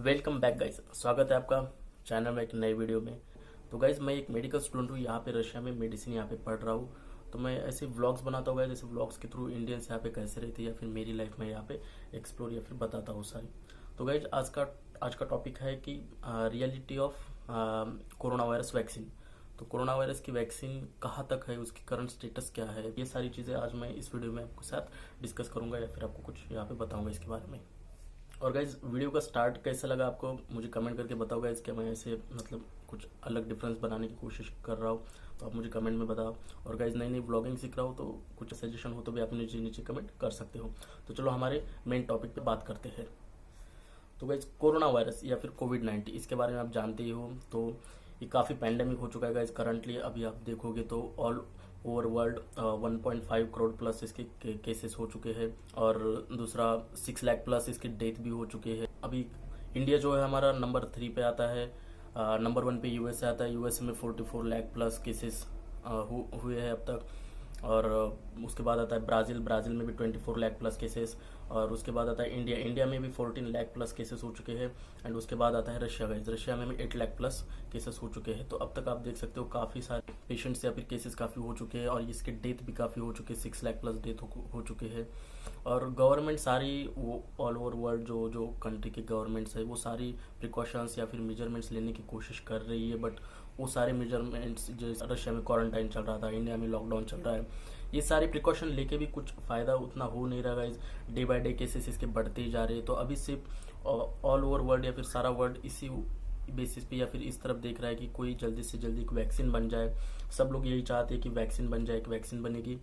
Welcome back guys, स्वागत है आपका चैनल में एक नई वीडियो में। तो गाइस, मैं एक मेडिकल स्टूडेंट हूँ, यहाँ पे रशिया में मेडिसिन यहाँ पे पढ़ रहा हूँ। तो मैं ऐसे व्लॉग्स बनाता हूँ जैसे व्लॉग्स के थ्रू इंडियंस यहाँ पे कैसे रहते हैं या फिर मेरी लाइफ में यहाँ पे एक्सप्लोर या फिर बताता हूँ सारी। तो गाइस, आज का टॉपिक है कि reality of corona virus vaccine. तो कोरोना वायरस की वैक्सीन कहाँ तक है, उसकी करंट स्टेटस क्या है, ये सारी चीज़ें आज मैं इस वीडियो में आपके साथ डिस्कस करूंगा या फिर आपको कुछ यहाँ पे बताऊंगा इसके बारे में। और गाइज, वीडियो का स्टार्ट कैसा लगा आपको मुझे कमेंट करके बताओ गाइज। क्या मैं ऐसे मतलब कुछ अलग डिफरेंस बनाने की कोशिश कर रहा हूँ तो आप मुझे कमेंट में बताओ। और गाइज, नई नई व्लॉगिंग सीख रहा हूँ तो कुछ सजेशन हो तो भी आप नीचे नीचे कमेंट कर सकते हो। तो चलो हमारे मेन टॉपिक पे बात करते हैं। तो गाइज, कोरोना वायरस या फिर कोविड-19 इसके बारे में आप जानते ही हो। तो ये काफ़ी पैंडेमिक हो चुका है गाइज करंटली। अभी आप देखोगे तो all over world 1.5 crore plus इसके केसेस हो चुके हैं और दूसरा 6 लाख प्लस इसके डेथ भी हो चुके हैं। अभी इंडिया जो है हमारा नंबर 3 पे आता है, नंबर 1 पे यूएसए आता है। यूएसए में 44 लाख प्लस केसेस हुए हैं अब तक। और उसके बाद आता है ब्राज़ील में भी 24 लाख प्लस केसेस। और उसके बाद आता है इंडिया में भी 14 लाख प्लस केसेस हो चुके हैं। एंड उसके बाद आता है रशिया में भी 8 लाख प्लस केसेस हो चुके हैं। तो अब तक आप देख सकते हो काफ़ी सारे पेशेंट्स या फिर केसेस काफ़ी हो चुके हैं और इसके डेथ भी काफ़ी हो चुके हैं, 6 लाख प्लस डेथ हो चुके हैं। और गवर्नमेंट सारी वो ऑल ओवर वर्ल्ड जो कंट्री के गवर्नमेंट्स है वो सारी प्रिकॉशंस या फिर मेजरमेंट्स लेने की कोशिश कर रही है। बट वो सारे मेजरमेंट्स, जैसे रशिया में क्वारंटाइन चल रहा था, इंडिया में लॉकडाउन चल रहा है, ये सारी प्रिकॉशन लेके भी कुछ फ़ायदा उतना हो नहीं रहा guys. Day by day cases इसके बढ़ते ही जा रहे हैं। तो अभी सिर्फ ऑल ओवर वर्ल्ड या फिर सारा वर्ल्ड इसी बेसिस पे या फिर इस तरफ देख रहा है कि कोई जल्दी से जल्दी एक वैक्सीन बन जाए। सब लोग यही चाहते हैं कि वैक्सीन बन जाए, एक वैक्सीन बनेगी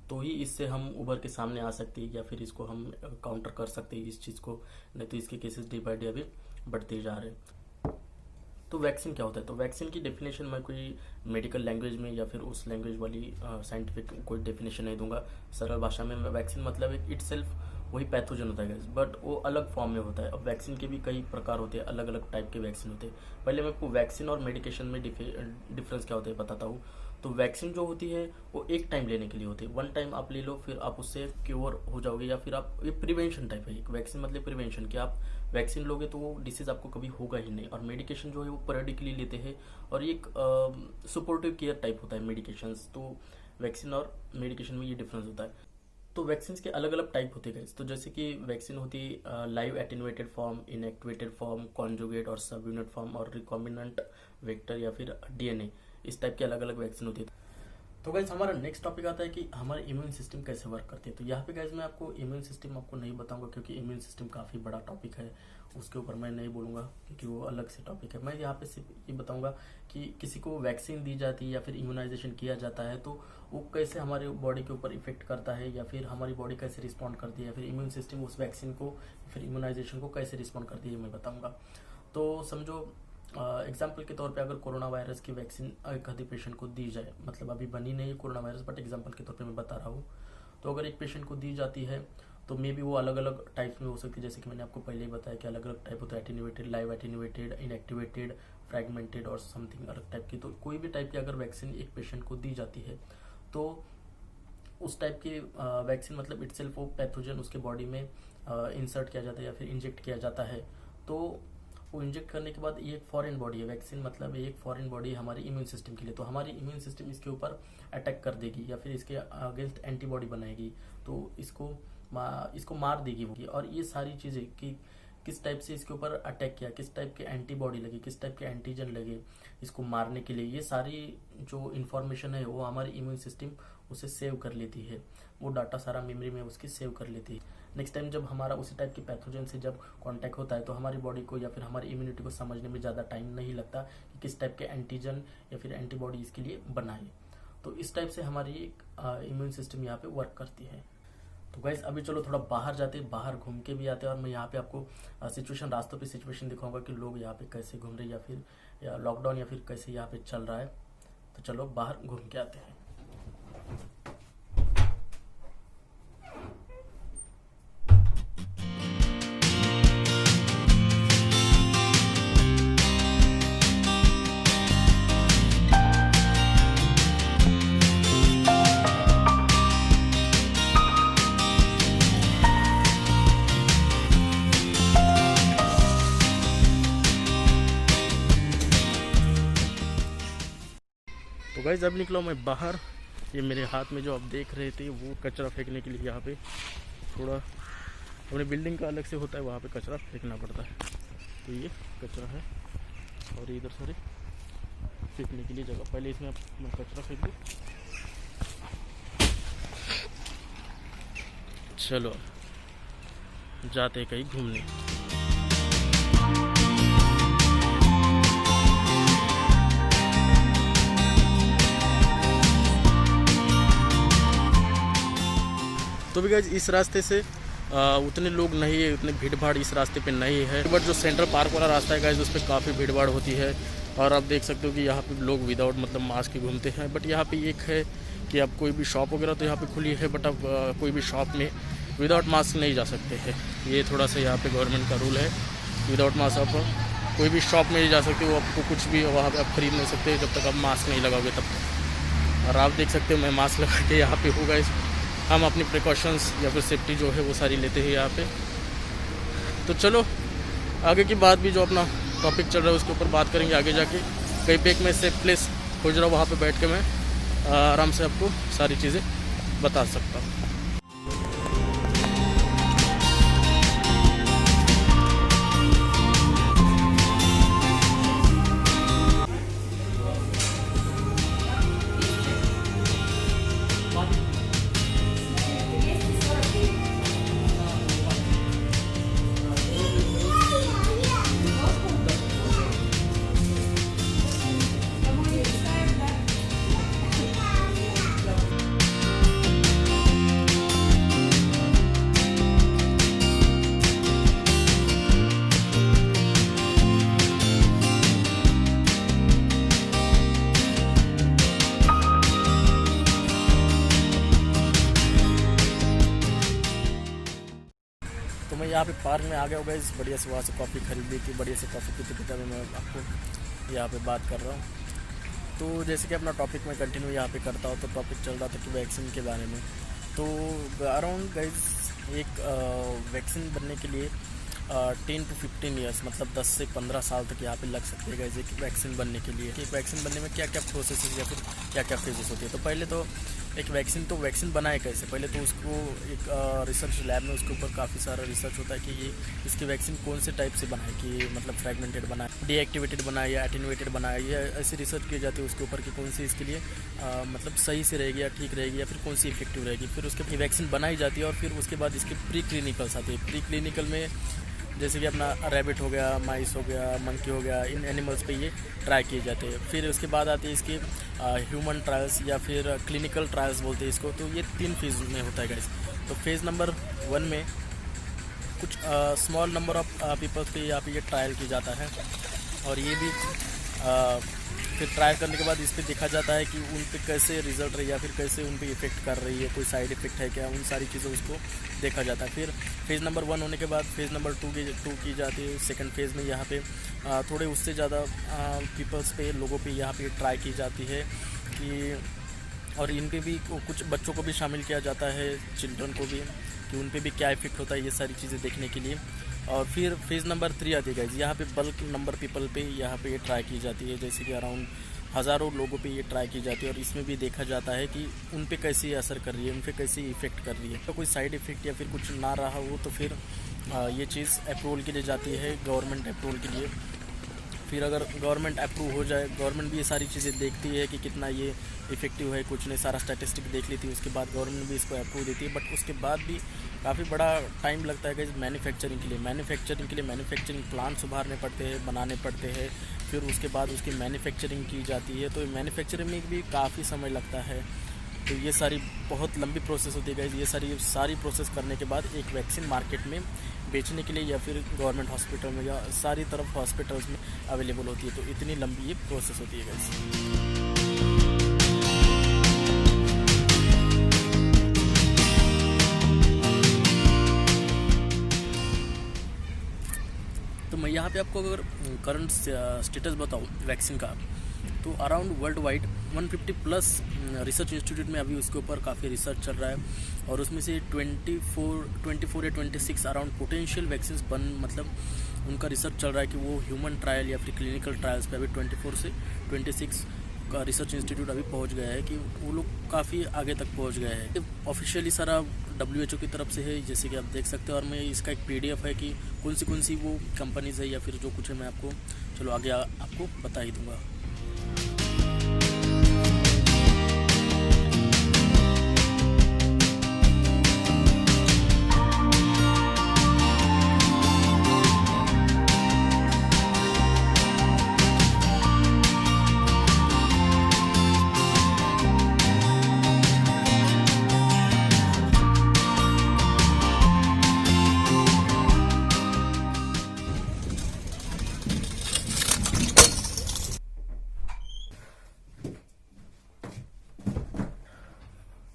तो ही इससे हम उभर के सामने आ सकते हैं या फिर इसको हम काउंटर कर सकते हैं इस चीज़ को। नहीं तो इसके केसेस डे बाय डे अभी बढ़ते ही जा रहे हैं। तो वैक्सीन क्या होता है? तो वैक्सीन की डेफिनेशन मैं कोई मेडिकल लैंग्वेज में या फिर उस लैंग्वेज वाली साइंटिफिक कोई डेफिनेशन नहीं दूंगा। सरल भाषा में वैक्सीन मतलब एक इट सेल्फ वही पैथोजन होता है, बट वो अलग फॉर्म में होता है। अब वैक्सीन के भी कई प्रकार होते हैं, अलग अलग टाइप के वैक्सीन होते हैं। पहले मैं आपको वैक्सीन और मेडिकेशन में डिफरेंस क्या होता है बताता हूँ। तो वैक्सीन जो होती है वो एक टाइम लेने के लिए होती है, 1 टाइम आप ले लो फिर आप उससे क्योर हो जाओगे, या फिर आप ये प्रिवेंशन टाइप है। एक वैक्सीन मतलब प्रिवेंशन, कि आप वैक्सीन लोगे तो वो डिसीज आपको कभी होगा ही नहीं। और मेडिकेशन जो है वो पीरियडिकली लेते हैं और एक सपोर्टिव केयर टाइप होता है मेडिकेशंस। तो वैक्सीन और मेडिकेशन में ये डिफरेंस होता है। तो वैक्सीन के अलग अलग टाइप होते हैं। तो जैसे कि वैक्सीन होती है live attenuated form, inactivated form, conjugate और सब यूनिट फॉर्म और रिकॉम्बिनेंट वेक्टर या फिर डीएनए, इस टाइप के अलग अलग वैक्सीन होती है। तो गाइज, हमारा नेक्स्ट टॉपिक आता है कि हमारे इम्यून सिस्टम कैसे वर्क करती है। तो यहाँ पे गाइज मैं आपको इम्यून सिस्टम आपको नहीं बताऊंगा क्योंकि इम्यून सिस्टम काफ़ी बड़ा टॉपिक है, उसके ऊपर मैं नहीं बोलूँगा क्योंकि वो अलग से टॉपिक है। मैं यहाँ पे सिर्फ ये बताऊंगा कि किसी को वैक्सीन दी जाती है या फिर इम्यूनाइजेशन किया जाता है तो वो कैसे हमारे बॉडी के ऊपर इफेक्ट करता है या फिर हमारी बॉडी कैसे रिस्पॉन्ड करती है या फिर इम्यून सिस्टम उस वैक्सीन को फिर इम्यूनाइजेशन को कैसे रिस्पॉन्ड करती है, मैं बताऊँगा। तो समझो एग्जाम्पल के तौर पे अगर कोरोना वायरस की वैक्सीन एक आधे पेशेंट को दी जाए, मतलब अभी बनी नहीं है कोरोना वायरस बट एग्जाम्पल के तौर पे मैं बता रहा हूँ। तो अगर एक पेशेंट को दी जाती है तो मे बी वो अलग अलग टाइप्स में हो सकती है, जैसे कि मैंने आपको पहले ही बताया कि अलग अलग टाइप होता है, attenuated, live attenuated, inactivated, fragmented और समथिंग अलग टाइप की। तो कोई भी टाइप की अगर वैक्सीन एक पेशेंट को दी जाती है तो उस टाइप की वैक्सीन मतलब इट सेल्फ वो पैथोजन उसके बॉडी में इंसर्ट किया जाता है या फिर इंजेक्ट किया जाता है। तो वो इंजेक्ट करने के बाद ये एक फॉरेन बॉडी है, वैक्सीन मतलब एक फॉरेन बॉडी है हमारी इम्यून सिस्टम के लिए। तो हमारी इम्यून सिस्टम इसके ऊपर अटैक कर देगी या फिर इसके अगेंस्ट एंटीबॉडी बनाएगी, तो इसको मार देगी वो। और ये सारी चीज़ें कि किस टाइप से इसके ऊपर अटैक किया, किस टाइप के एंटीबॉडी लगे, किस टाइप के एंटीजन लगे इसको मारने के लिए, ये सारी जो इन्फॉर्मेशन है वो हमारी इम्यून सिस्टम उसे सेव कर लेती है। वो डाटा सारा मेमोरी में उसकी सेव कर लेती है। नेक्स्ट टाइम जब हमारा उसी टाइप के पैथोजन से जब कांटेक्ट होता है तो हमारी बॉडी को या फिर हमारी इम्यूनिटी को समझने में ज़्यादा टाइम नहीं लगता कि किस टाइप के एंटीजन या फिर एंटीबॉडी इसके लिए बनाए। तो इस टाइप से हमारी इम्यून सिस्टम यहाँ पे वर्क करती है। तो गाइज, अभी चलो थोड़ा बाहर जाते हैं, बाहर घूम के भी आते हैं और मैं यहाँ पे आपको सिचुएशन, रास्तों पे सिचुएशन दिखाऊंगा कि लोग यहाँ पे कैसे घूम रहे हैं या फिर लॉकडाउन या फिर कैसे यहाँ पे चल रहा है। तो चलो बाहर घूम के आते हैं। गाइस अब निकला मैं बाहर। ये मेरे हाथ में जो आप देख रहे थे वो कचरा फेंकने के लिए, यहाँ पे थोड़ा अपने बिल्डिंग का अलग से होता है, वहाँ पे कचरा फेंकना पड़ता है। तो ये कचरा है और इधर सारे फेंकने के लिए जगह। पहले इसमें मैं कचरा फेंक दूँ। चलो जाते कहीं घूमने। तो भी गाइस इस रास्ते से उतने लोग नहीं है, उतने भीड़ भाड़ इस रास्ते पे नहीं है। बट जो सेंट्रल पार्क वाला रास्ता है गाइस उस पर काफ़ी भीड़ भाड़ होती है। और आप देख सकते हो कि यहाँ पे लोग विदाउट मतलब मास्क ही घूमते हैं। बट यहाँ पे एक है कि आप कोई भी शॉप वगैरह तो यहाँ पे खुली है, बट आप कोई भी शॉप में विदाउट मास्क नहीं जा सकते हैं। ये थोड़ा सा यहाँ पे गवर्नमेंट का रूल है, विदाउट मास्क आप कोई भी शॉप में नहीं जा सकते हो। आपको कुछ भी वहाँ पे आप खरीद नहीं सकते जब तक आप मास्क नहीं लगाओगे तब तक। और आप देख सकते हो मैं मास्क लगा के यहाँ पे होगा। हम अपनी प्रिकॉशंस या फिर सेफ्टी जो है वो सारी लेते हैं यहाँ पे। तो चलो आगे की बात भी जो अपना टॉपिक चल रहा है उसके ऊपर बात करेंगे आगे जाके। कहीं पे एक मैं सेफ प्लेस खोज रहा हूँ, वहाँ पे बैठ के मैं आराम से आपको सारी चीज़ें बता सकता हूँ। तो मैं यहाँ पे पार्क में आ गया होगा। इस बढ़िया से वहाँ से कॉफ़ी खरीदी थी, बढ़िया से कॉफ़ी पीते पीते मैं आपको यहाँ पे बात कर रहा हूँ। तो जैसे कि अपना टॉपिक मैं कंटिन्यू यहाँ पे करता हूँ। तो टॉपिक चल रहा था कि वैक्सीन के बारे में। तो अराउंड गाइज एक वैक्सीन बनने के लिए 10 to 15 ईयर्स मतलब 10 से 15 साल तक यहाँ पे लग सकते हैं गाइज एक वैक्सीन बनने के लिए। एक वैक्सीन बनने में क्या क्या प्रोसेस या फिर क्या क्या फेजेस होती है। तो पहले तो एक वैक्सीन बनाए कैसे, पहले तो उसको एक रिसर्च लैब में उसके ऊपर काफ़ी सारा रिसर्च होता है कि ये इसकी वैक्सीन कौन से टाइप से बनाए, कि मतलब फ्रेगमेंटेड बनाए, डीएक्टिवेटेड बनाए या एटेनुएटेड बनाए, या ऐसी रिसर्च की जाती है उसके ऊपर कि कौन सी इसके लिए मतलब सही से रहेगी या ठीक रहेगी या फिर कौन सी इफेक्टिव रहेगी। फिर उसके वैक्सीन बनाई जाती है और फिर उसके बाद इसके प्री क्लिनिकल्स आते हैं। प्री क्लिनिकल में जैसे कि अपना रैबिट हो गया, माइस हो गया, मंकी हो गया, इन एनिमल्स पे ये ट्राई किए जाते हैं। फिर उसके बाद आते हैं इसके ह्यूमन ट्रायल्स या फिर क्लिनिकल ट्रायल्स बोलते हैं इसको। तो ये 3 फेज़ में होता है गाइस। तो फेज़ नंबर 1 में कुछ स्मॉल नंबर ऑफ पीपल्स पे यहाँ पे ये ट्रायल किया जाता है। और ये भी फिर ट्रायल करने के बाद इस पर देखा जाता है कि उन पे कैसे रिजल्ट रही है या फिर कैसे उन पे इफेक्ट कर रही है, कोई साइड इफेक्ट है क्या, उन सारी चीज़ें उसको देखा जाता है। फिर फेज़ नंबर 1 होने के बाद फेज़ नंबर 2 की जाती है। सेकंड फेज़ में यहाँ पे थोड़े उससे ज़्यादा पीपल्स पे, लोगों पे यहाँ पे ट्राई की जाती है कि, और इन पे भी कुछ बच्चों को भी शामिल किया जाता है, चिल्ड्रन को भी, कि उन पे भी क्या इफेक्ट होता है, ये सारी चीज़ें देखने के लिए। और फिर फेज़ नंबर 3 आती है गाइस। यहाँ पे बल्क नंबर पीपल पे यहाँ पे ये ट्राई की जाती है, जैसे कि अराउंड हज़ारों लोगों पे ये ट्राई की जाती है। और इसमें भी देखा जाता है कि उन पे कैसी असर कर रही है, उन पे कैसी इफेक्ट कर रही है। तो कोई साइड इफेक्ट या फिर कुछ ना रहा हो तो फिर ये चीज़ अप्रूवल के लिए जाती है, गवर्नमेंट अप्रूवल के लिए। फिर अगर गवर्नमेंट अप्रूव हो जाए, गवर्नमेंट भी ये सारी चीज़ें देखती है कि कितना ये इफेक्टिव है, कुछ नहीं, सारा स्टैटिस्टिक देख लेती है। उसके बाद गवर्नमेंट भी इसको अप्रूव देती है। बट उसके बाद भी काफ़ी बड़ा टाइम लगता है कि मैन्युफैक्चरिंग के लिए मैन्युफैक्चरिंग प्लांट्स उभारने पड़ते हैं, बनाने पड़ते हैं। फिर उसके बाद उसकी मैन्युफैक्चरिंग की जाती है। तो मैन्युफैक्चरिंग में भी काफ़ी समय लगता है। तो ये सारी बहुत लंबी प्रोसेस होती है गाइस। ये सारी प्रोसेस करने के बाद एक वैक्सीन मार्केट में बेचने के लिए या फिर गवर्नमेंट हॉस्पिटल में या सारी तरफ हॉस्पिटल्स में अवेलेबल होती है। तो इतनी लंबी ये प्रोसेस होती है गाइस। तो मैं यहाँ पे आपको अगर करंट स्टेटस बताऊँ वैक्सीन का, तो around world wide 150+ research institute में अभी उसके ऊपर काफ़ी रिसर्च चल रहा है। और उसमें से 24 या 26 अराउंड पोटेंशियल वैक्सीन्स मतलब उनका रिसर्च चल रहा है कि वो ह्यूमन ट्रायल या फिर क्लिनिकल ट्रायल्स पे अभी 24 से 26 रिसर्च इंस्टीट्यूट अभी पहुंच गया है कि वो लोग काफ़ी आगे तक पहुंच गए हैं। ऑफिशियली सारा WHO की तरफ से है, जैसे कि आप देख सकते हो। और मैं इसका एक PDF है कि कौन सी वो कंपनीज है या फिर जो कुछ है, मैं आपको चलो आगे आपको बता ही दूंगा।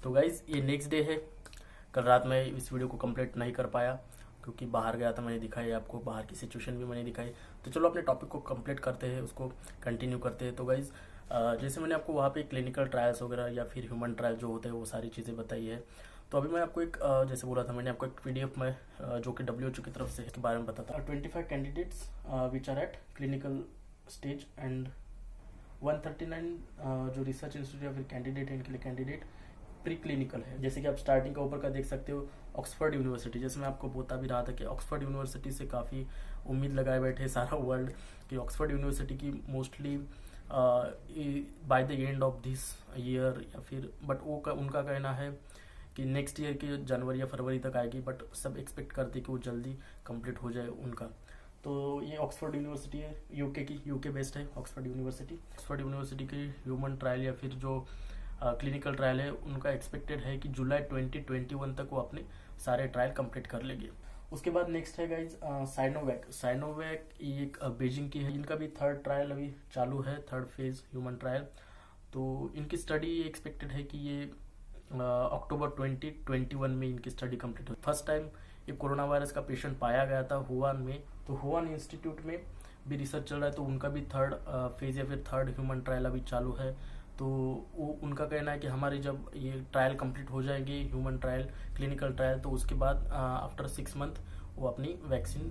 तो गाइज ये नेक्स्ट डे है। कल रात में इस वीडियो को कंप्लीट नहीं कर पाया क्योंकि बाहर गया था, मैंने दिखाई आपको, बाहर की सिचुएशन भी मैंने दिखाई। तो चलो अपने टॉपिक को कंप्लीट करते हैं, उसको कंटिन्यू करते हैं। तो गाइज जैसे मैंने आपको वहाँ पे क्लिनिकल ट्रायल्स वगैरह या फिर ह्यूमन ट्रायल जो होते हैं वो सारी चीज़ें बताई है। तो अभी मैं आपको एक जैसे बोला था मैंने आपको एक PDF में जो कि WHO की तरफ से इसके बारे में बताता 25 candidates which are at clinical stage and 139 जो रिसर्च इंस्टीट्यूट या फिर कैंडिडेट है, इनके लिए कैंडिडेट प्री क्लिनिकल है। जैसे कि आप स्टार्टिंग का ऊपर का देख सकते हो, ऑक्सफोर्ड यूनिवर्सिटी, जैसे मैं आपको बता भी रहा था कि ऑक्सफोर्ड यूनिवर्सिटी से काफ़ी उम्मीद लगाए बैठे सारा वर्ल्ड कि ऑक्सफोर्ड यूनिवर्सिटी की mostly by the end of this year या फिर बट वो उनका कहना है कि नेक्स्ट ईयर की जनवरी या फरवरी तक आएगी, बट सब एक्सपेक्ट करते कि वो जल्दी कंप्लीट हो जाए उनका। तो ये ऑक्सफोर्ड यूनिवर्सिटी है, यूके बेस्ड है ऑक्सफोर्ड यूनिवर्सिटी। ऑक्सफोर्ड यूनिवर्सिटी की ह्यूमन ट्रायल या फिर जो क्लिनिकल ट्रायल है उनका एक्सपेक्टेड है कि जुलाई 2021 तक वो अपने सारे ट्रायल कंप्लीट कर लेंगे। उसके बाद नेक्स्ट है गाइज साइनोवैक ये एक बीजिंग की है, इनका भी थर्ड ट्रायल अभी चालू है, थर्ड फेज ह्यूमन ट्रायल। तो इनकी स्टडी एक्सपेक्टेड है कि ये अक्टूबर 2021 में इनकी स्टडी कंप्लीट हो। फर्स्ट टाइम ये कोरोना वायरस का पेशेंट पाया गया था हुआन में, तो हुआन इंस्टीट्यूट में भी रिसर्च चल रहा है, तो उनका भी थर्ड फेज या फिर थर्ड ह्यूमन ट्रायल अभी चालू है। तो वो उनका कहना है कि हमारी जब ये ट्रायल कंप्लीट हो जाएगी, ह्यूमन ट्रायल क्लिनिकल ट्रायल, तो उसके बाद आफ्टर 6 मंथ वो अपनी वैक्सीन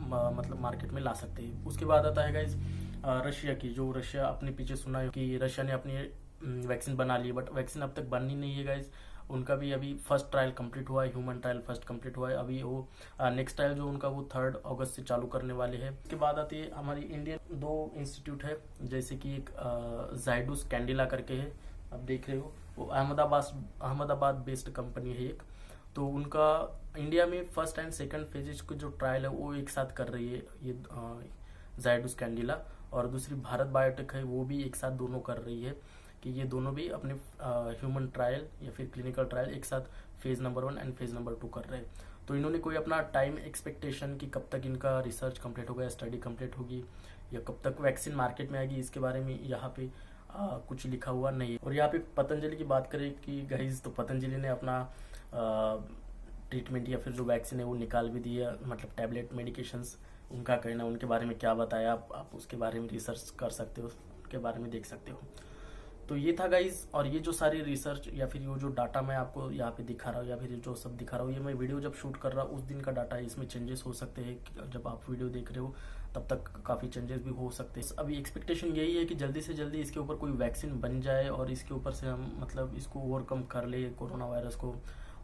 मतलब मार्केट में ला सकते हैं। उसके बाद आता है गाइज रशिया की, जो रशिया अपने पीछे सुना है कि रशिया ने अपनी वैक्सीन बना ली, बट वैक्सीन अब तक बननी नहीं है गाइज। उनका भी अभी फर्स्ट ट्रायल कंप्लीट हुआ है, ह्यूमन ट्रायल फर्स्ट कंप्लीट हुआ है। अभी वो नेक्स्ट ट्रायल जो उनका वो 3 अगस्त से चालू करने वाले हैं। उसके बाद आती है हमारी इंडियन 2 इंस्टीट्यूट है, जैसे कि एक जाइडस कैंडिला करके है, आप देख रहे हो, वो अहमदाबाद बेस्ड कंपनी है एक। तो उनका इंडिया में फर्स्ट एंड सेकंड फेजेज की जो ट्रायल है वो एक साथ कर रही है ये जाइडस कैंडिला, और दूसरी भारत बायोटेक है, वो भी एक साथ दोनों कर रही है कि ये दोनों भी अपने ह्यूमन ट्रायल या फिर क्लिनिकल ट्रायल एक साथ phase number 1 and phase number 2 कर रहे हैं। तो इन्होंने कोई अपना टाइम एक्सपेक्टेशन कि कब तक इनका रिसर्च कंप्लीट होगा, स्टडी कंप्लीट होगी या कब तक वैक्सीन मार्केट में आएगी, इसके बारे में यहाँ पे कुछ लिखा हुआ नहीं है। और यहाँ पे पतंजलि की बात करें कि गाइज, तो पतंजलि ने अपना ट्रीटमेंट या फिर जो वैक्सीन है वो निकाल भी दिया, मतलब टैबलेट मेडिकेशंस। उनका कहना, उनके बारे में क्या बताया, आप उसके बारे में रिसर्च कर सकते हो, उसके बारे में देख सकते हो। तो ये था गाइज, और ये जो सारी रिसर्च या फिर ये जो डाटा मैं आपको यहाँ पे दिखा रहा हूँ या फिर जो सब दिखा रहा हूँ, ये मैं वीडियो जब शूट कर रहा हूँ उस दिन का डाटा है। इसमें चेंजेस हो सकते हैं, जब आप वीडियो देख रहे हो तब तक काफ़ी चेंजेस भी हो सकते हैं। अभी एक्सपेक्टेशन यही है कि जल्दी से जल्दी इसके ऊपर कोई वैक्सीन बन जाए और इसके ऊपर से हम मतलब इसको ओवरकम कर ले, कोरोना वायरस को।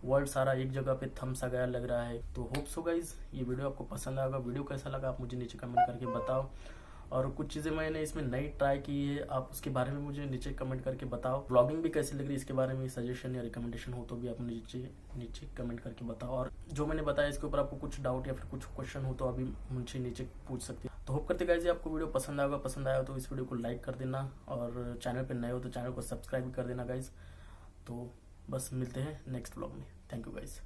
वर्ल्ड सारा एक जगह पे थम सा गया लग रहा है। तो होप सो गाइज ये वीडियो आपको पसंद आएगा। वीडियो कैसा लगा आप मुझे नीचे कमेंट करके बताओ, और कुछ चीज़ें मैंने इसमें नई ट्राई की है, आप उसके बारे में मुझे नीचे कमेंट करके बताओ। ब्लॉगिंग भी कैसी लग रही है इसके बारे में सजेशन या रिकमेंडेशन हो तो भी आप मुझे नीचे कमेंट करके बताओ। और जो मैंने बताया इसके ऊपर आपको कुछ डाउट या फिर कुछ क्वेश्चन हो तो अभी मुझे नीचे पूछ सकते हो। तो होप करते गाइस आपको वीडियो पसंद आएगा। पसंद आया तो इस वीडियो को लाइक कर देना, और चैनल पर नए हो तो चैनल को सब्सक्राइब कर देना गाइज। तो बस मिलते हैं नेक्स्ट ब्लॉग में। Thank you guys.